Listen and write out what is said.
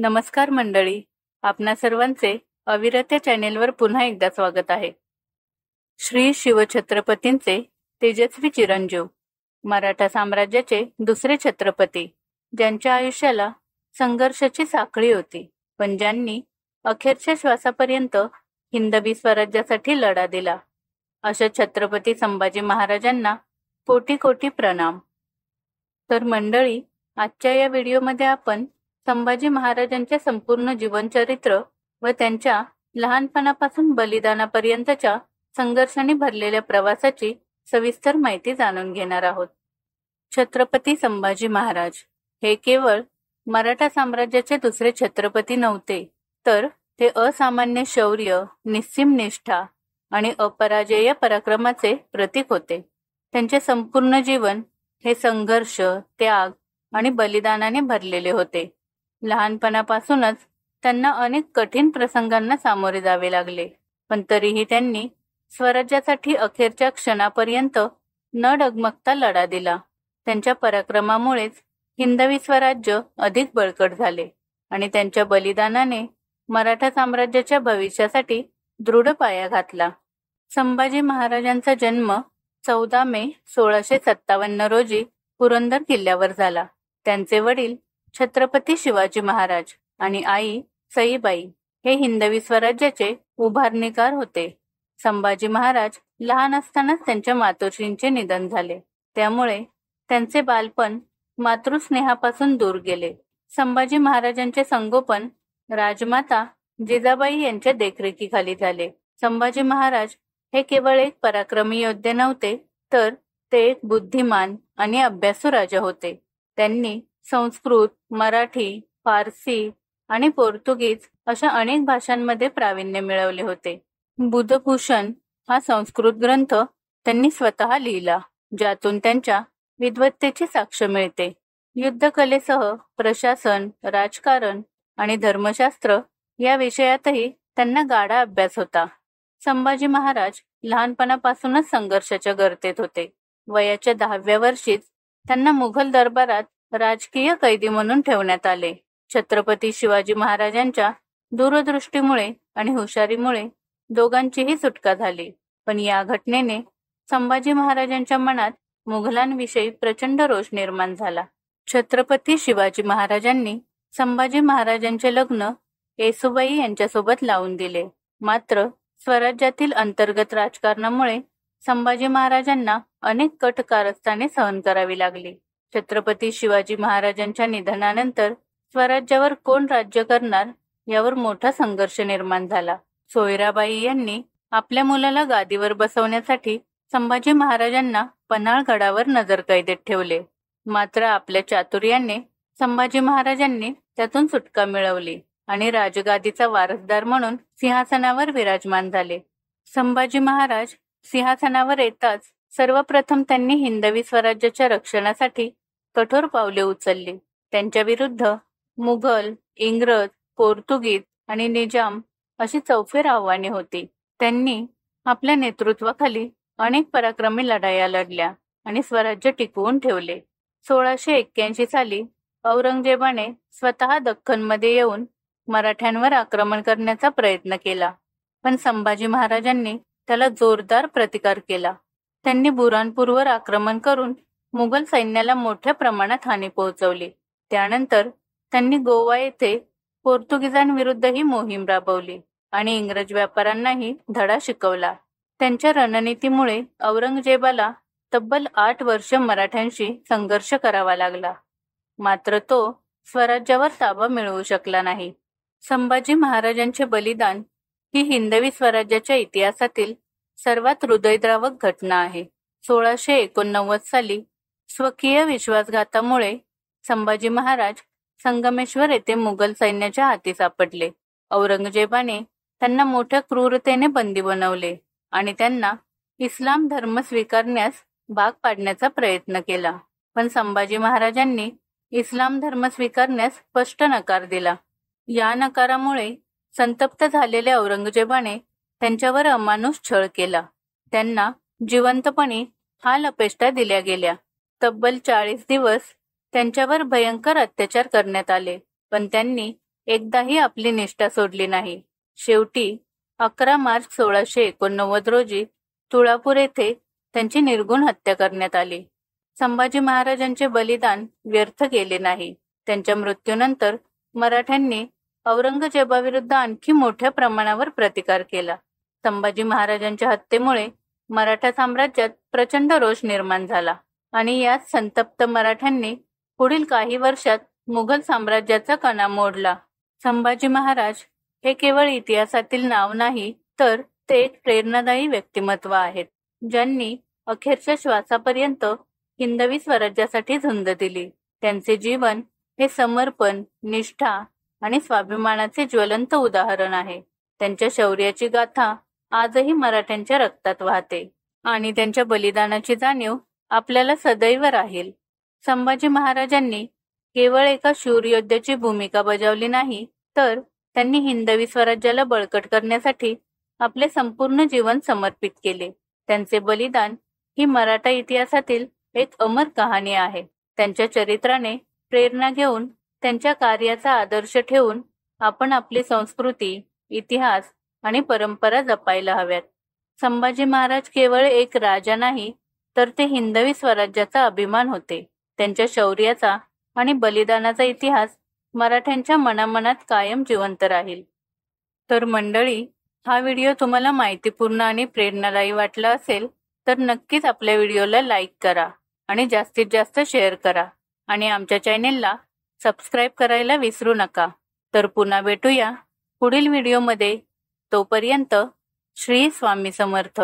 नमस्कार मंडळी, आपणा सर्वांचे अविरत या चॅनेलवर पुन्हा एकदा स्वागत आहे. श्री शिवछत्रपतींचे तेजस्वी चिरंजीव, मराठा साम्राज्याचे दुसरे छत्रपती, ज्यांच्या आयुष्याला संघर्षाची साखळी होती, पण ज्यांनी अखेरच्या श्वासापर्यंत हिंदवी स्वराज्यासाठी लढा दिला, अशा छत्रपती संभाजी महाराजांना कोटी कोटी प्रणाम. तर मंडळी, आजच्या या व्हिडिओमध्ये आपण संभाजी महाराजांचे संपूर्ण जीवनचरित्र व त्यांच्या लहानपणापासून बलिदानापर्यंतच्या संघर्षाने भरलेल्या प्रवासाची सविस्तर माहिती जाणून घेणार आहोत. छत्रपती संभाजी महाराज हे केवळ मराठा साम्राज्याचे दुसरे छत्रपती नव्हते, तर ते असामान्य शौर्य, निस्सीम निष्ठा आणि अपराजेय पराक्रमाचे प्रतीक होते. त्यांचे संपूर्ण जीवन हे संघर्ष, त्याग आणि बलिदानाने भरलेले होते. लहानपणापासूनच त्यांना अनेक कठीण प्रसंगांना सामोरे जावे लागले, पण तरीही त्यांनी स्वराज्यासाठी अखेरच्या क्षणापर्यंत न डगमगता लढा दिला. त्यांच्या पराक्रमामुळेच हिंदवी स्वराज्य अधिक बळकट झाले आणि त्यांच्या बलिदानाने मराठा साम्राज्याच्या भविष्यासाठी दृढ पाया घातला. संभाजी महाराजांचा जन्म 14 मे 1657 रोजी पुरंदर किल्ल्यावर झाला. त्यांचे वडील छत्रपती शिवाजी महाराज आणि आई सईबाई हे हिंदवी स्वराज्याचे उभारणीकार होते. संभाजी महाराज लहान असतानाच त्यांच्या मातोश्रींचे निधन झाले, त्यामुळे त्यांचे बालपण मातृस्नेहापासून दूर गेले. संभाजी महाराजांचे संगोपन राजमाता जिजाबाई यांच्या देखरेखीखाली झाले. संभाजी महाराज हे केवळ एक पराक्रमी योद्धे नव्हते, तर ते एक बुद्धिमान आणि अभ्यासू राजा होते. त्यांनी संस्कृत, मराठी, फारसी आणि पोर्तुगीज अशा अनेक भाषांमध्ये प्रावीण्य मिळवले होते. बुधभूषण हा संस्कृत ग्रंथ त्यांनी स्वतः लिहिला, ज्यातून त्यांच्या विद्वत्तेची साक्ष मिळते. युद्धकलेसह प्रशासन, राजकारण आणि धर्मशास्त्र या विषयातही त्यांना गाढा अभ्यास होता. संभाजी महाराज लहानपणापासूनच संघर्षाच्या गर्तेत होते. वयाच्या 10व्या वर्षीच त्यांना मुघल दरबारात राजकीय कैदी म्हणून ठेवण्यात आले. छत्रपती शिवाजी महाराजांच्या दूरदृष्टीमुळे आणि हुशारीमुळे दोघांचीही सुटका झाली, पण या घटनेने संभाजी महाराजांच्या मनात मुघलांविषयी प्रचंड रोष निर्माण झाला. छत्रपती शिवाजी महाराजांनी संभाजी महाराजांचे लग्न येसूबाई यांच्यासोबत लावून दिले. मात्र स्वराज्यातील अंतर्गत राजकारणामुळे संभाजी महाराजांना अनेक कट कारस्थाने सहन करावी लागली. छत्रपती शिवाजी महाराजांच्या निधनानंतर स्वराज्यावर कोण राज्य करणार यावर मोठा संघर्ष निर्माण झाला. सोयराबाई यांनी आपल्या मुलाला गादीवर बसवण्यासाठी संभाजी महाराजांना पन्हाळगडावर नजरकैदेत ठेवले. मात्र आपल्या चातुर्याने संभाजी महाराजांनी त्यातून सुटका मिळवली आणि राजगादीचा वारसदार म्हणून सिंहासनावर विराजमान झाले. संभाजी महाराज सिंहासनावर येताच सर्वप्रथम त्यांनी हिंदवी स्वराज्याच्या रक्षणासाठी कठोर पावले उचलली. त्यांच्या विरुद्ध मुघल, इंग्रज, पोर्तुगीज आणि निजाम अशी चौफेर आव्हाने होती. त्यांनी आपल्या नेतृत्वाखाली अनेक पराक्रमी लढाया लढल्या आणि स्वराज्य टिकवून ठेवले. 1681 साली औरंगजेबाने स्वतः दख्खनमध्ये येऊन मराठ्यांवर आक्रमण करण्याचा प्रयत्न केला, पण संभाजी महाराजांनी त्याला जोरदार प्रतिकार केला. त्यांनी बुरानपूरवर आक्रमण करून मुघल सैन्याला मोठ्या प्रमाणात हानी पोहोचवली. त्यानंतर त्यांनी गोवा येथे पोर्तुगीजांविरुद्धही मोहीम राबवली आणि इंग्रज व्यापाऱ्यांनाही धडा शिकवला. त्यांच्या रणनीतीमुळे औरंगजेबाला तब्बल 8 वर्ष मराठ्यांशी संघर्ष करावा लागला, मात्र तो स्वराज्यावर ताबा मिळवू शकला नाही. संभाजी महाराजांचे बलिदान ही हिंदवी स्वराज्याच्या इतिहासातील सर्वात हृदयद्रावक घटना आहे. 1689 साली स्वकीय विश्वासघातामुळे संभाजी महाराज संगमेश्वर येथे मुघल सैन्याच्या हाती सापडले. औरंगजेबाने त्यांना मोठ्या क्रूरतेने बंदी बनवले आणि त्यांना इस्लाम धर्म स्वीकारण्यास भाग पाडण्याचा प्रयत्न केला, पण संभाजी महाराजांनी इस्लाम धर्म स्वीकारण्यास स्पष्ट नकार दिला. या नकारामुळे संतप्त झालेल्या औरंगजेबाने त्यांच्यावर अमानुष छळ केला. त्यांना जिवंतपणी हालअपेष्टा दिल्या गेल्या. तब्बल 40 दिवस त्यांच्यावर भयंकर अत्याचार करण्यात आले, पण त्यांनी एकदाही आपली निष्ठा सोडली नाही. शेवटी 11 मार्च 1689 रोजी तुळापूर येथे त्यांची निर्घृण हत्या करण्यात आली. संभाजी महाराजांचे बलिदान व्यर्थ गेले नाही. त्यांच्या मृत्यूनंतर मराठ्यांनी औरंगजेबाविरुद्ध आणखी मोठ्या प्रमाणावर प्रतिकार केला. संभाजी महाराजांच्या हत्येमुळे मराठा साम्राज्यात प्रचंड रोष निर्माण झाला आणि यात संतप्त मराठ्यांनी पुढील काही वर्षात मुघल साम्राज्याचा कणा मोडला. संभाजी महाराज हे केवळ इतिहासातील नाव नाही, तर ते एक प्रेरणादायी व्यक्तिमत्व आहेत, ज्यांनी अखेरच्या श्वासापर्यंत हिंदवी स्वराज्यासाठी झुंज दिली. त्यांचे जीवन हे समर्पण, निष्ठा आणि स्वाभिमानाचे ज्वलंत उदाहरण आहे. त्यांच्या शौर्याची गाथा आजही मराठ्यांच्या रक्तात वाहते आणि त्यांच्या बलिदानाची जाणीव आपल्याला सदैव राहील. संभाजी महाराजांनी केवळ एका शूर योद्ध्याची भूमिका बजावली नाही, तर त्यांनी हिंदवी स्वराज्याला बळकट करण्यासाठी आपले संपूर्ण जीवन समर्पित केले. त्यांचे बलिदान ही मराठा इतिहासातील एक अमर कहाणी आहे. त्यांच्या चरित्राने प्रेरणा घेऊन, त्यांच्या कार्याचा आदर्श ठेवून आपण आपली संस्कृती, इतिहास आणि परंपरा जपायला हव्यात. संभाजी महाराज केवळ एक राजा नाही, तर ते हिंदवी स्वराज्याचा अभिमान होते. त्यांच्या शौर्याचा आणि बलिदानाचा इतिहास मराठ्यांच्या मनामनात कायम जिवंत राहील. तर मंडळी, हा व्हिडिओ तुम्हाला माहितीपूर्ण आणि प्रेरणादायी वाटला असेल तर नक्कीच आपल्या व्हिडिओला लाईक करा आणि जास्तीत जास्त शेअर करा आणि आमच्या चॅनेलला सबस्क्राईब करायला विसरू नका. तर पुन्हा भेटूया पुढील व्हिडिओमध्ये. तोपर्यंत श्री स्वामी समर्थ.